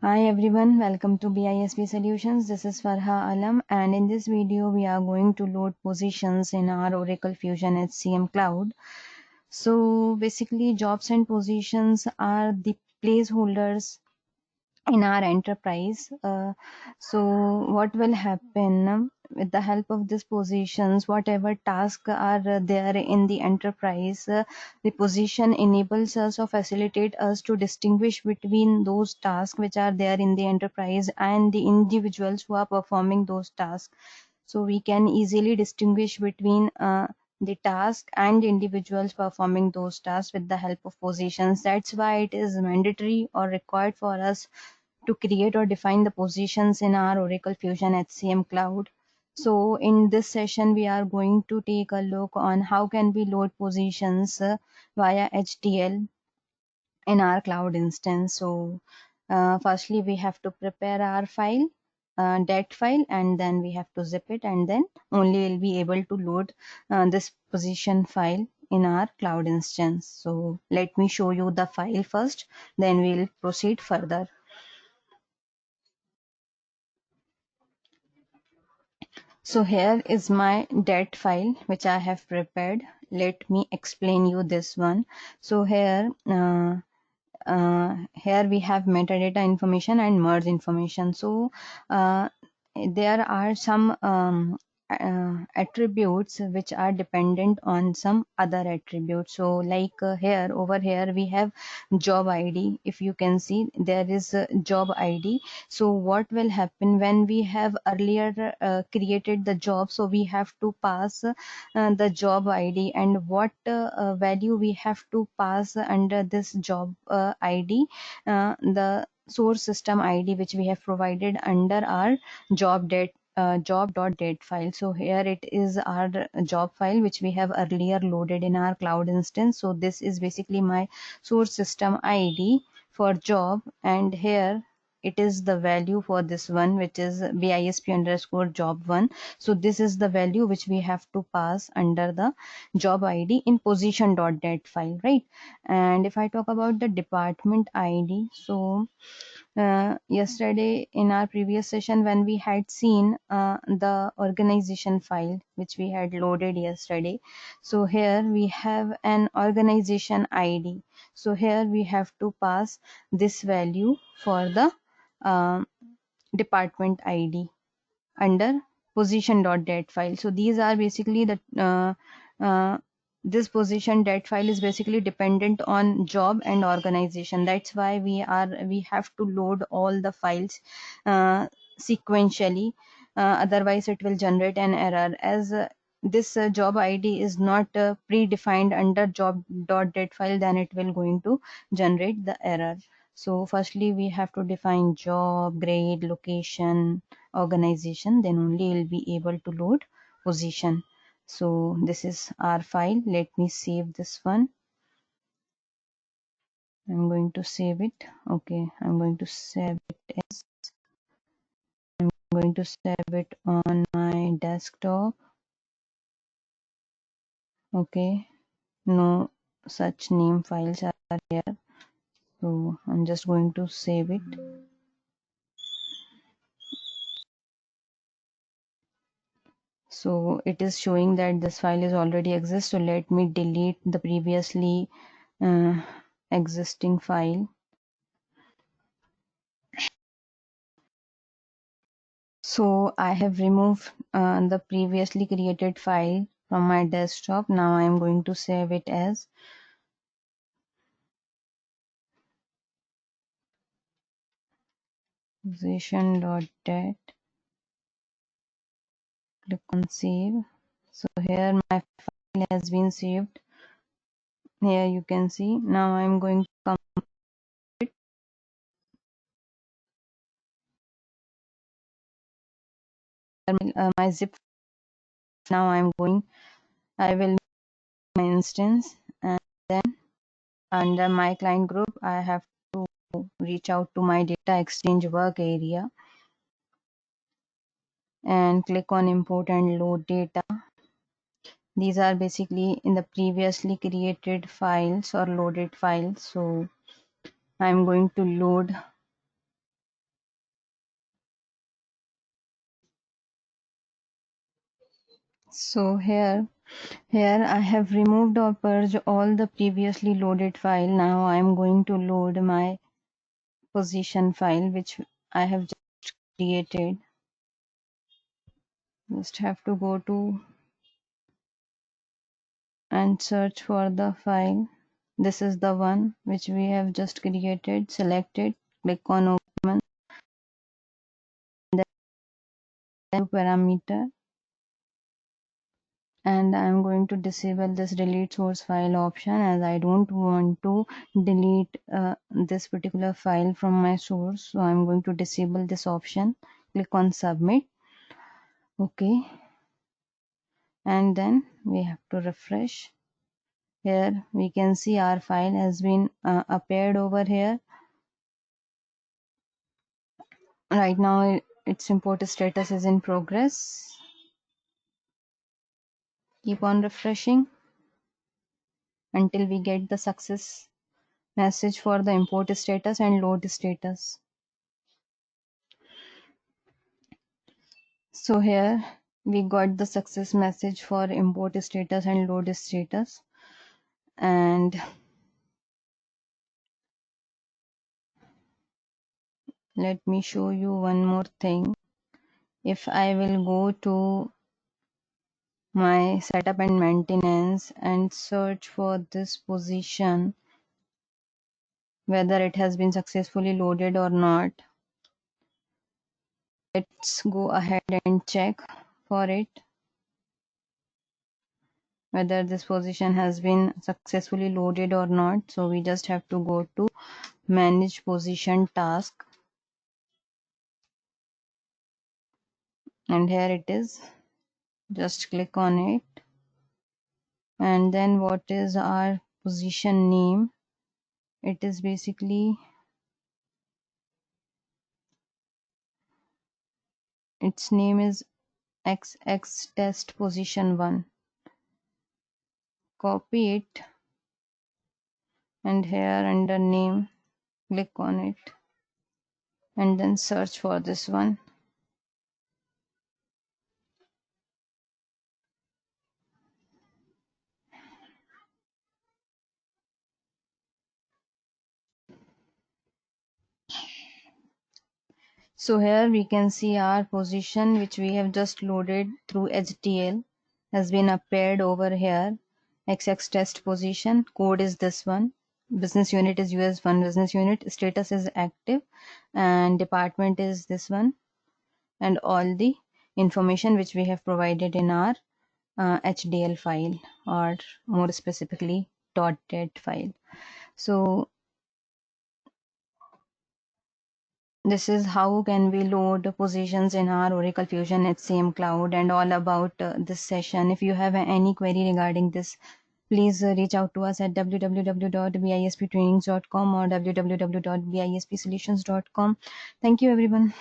Hi everyone, welcome to BISP Solutions. This is Farha Alam, and in this video we are going to load positions in our Oracle Fusion HCM Cloud. So basically jobs and positions are the placeholders in our enterprise. So what will happen with the help of these positions, whatever tasks are there in the enterprise, the position enables us or facilitate us to distinguish between those tasks which are there in the enterprise and the individuals who are performing those tasks. So we can easily distinguish between the task and individuals performing those tasks with the help of positions. That's why it is mandatory or required for us to create or define the positions in our Oracle Fusion HCM Cloud. So in this session, we are going to take a look on how can we load positions via HDL in our cloud instance. So firstly, we have to prepare our file, dat file, and then we have to zip it, and then only we'll be able to load this position file in our cloud instance. So let me show you the file first, then we'll proceed further. So here is my dat file which I have prepared. Let me explain you this one. So here we have metadata information and merge information. So there are some attributes which are dependent on some other attributes. So like here over here we have job ID. If you can see, there is a job ID. So what will happen when we have earlier created the job, so we have to pass the job ID, and what value we have to pass under this job ID, the source system ID which we have provided under our job.dat file. So here it is our job file which we have earlier loaded in our cloud instance. So this is basically my source system ID for job, and here it is the value for this one, which is BISP underscore job one. So this is the value which we have to pass under the job ID in position.dat file, right? And if I talk about the department ID, so yesterday in our previous session when we had seen the organization file which we had loaded yesterday, so here we have an organization ID. So here we have to pass this value for the uh, department ID under position.dat file. So these are basically the this position.dat file is basically dependent on job and organization. That's why we have to load all the files sequentially. Otherwise it will generate an error, as this job ID is not predefined under job.dat file, then it will going to generate the error. So firstly we have to define job, grade, location, organization, then only you'll be able to load position. So this is our file. Let me save this one. I'm going to save it. Okay, I'm going to save it as I'm going to save it on my desktop. Okay, no such name files are here, so I'm just going to save it. So it is showing that this file is already exists. So let me delete the previously uh, existing file. So I have removed the previously created file from my desktop. Now I am going to save it as position.dat. Click on save. So here my file has been saved. Here you can see. Now I am going to come my zip. Now I will my instance, and then under my client group I have to reach out to my data exchange work area and click on import and load data. These are basically in the previously created files or loaded files. So I'm going to load So here I have removed or purged all the previously loaded file. Now I am going to load my position file which I have just created. Just have to go to and search for the file. This is the one which we have just created. Select it, click on open, then parameter, and I am going to disable this delete source file option as I don't want to delete this particular file from my source. So I'm going to disable this option. Click on submit. Okay, and then we have to refresh. Here we can see our file has been appeared over here. Right now its import status is in progress. Keep on refreshing until we get the success message for the import status and load status. So here we got the success message for import status and load status. And let me show you one more thing. If I will go to my setup and maintenance and search for this position, whether it has been successfully loaded or not, let's go ahead and check for it whether this position has been successfully loaded or not. So we just have to go to manage position task, and here it is. Just click on it, and then what is our position name? It is basically, its name is XX test position 1. Copy it, and here under name click on it and then search for this one. So here we can see our position which we have just loaded through HTL has been appeared over here. XX test position code is this one. Business unit is US1 business unit. Status is active, and department is this one, and all the information which we have provided in our HDL file, or more specifically .dat file. So this is how can we load positions in our Oracle Fusion HCM Cloud, and all about this session. If you have any query regarding this, please reach out to us at www.bisptrainings.com or www.bispsolutions.com. Thank you everyone.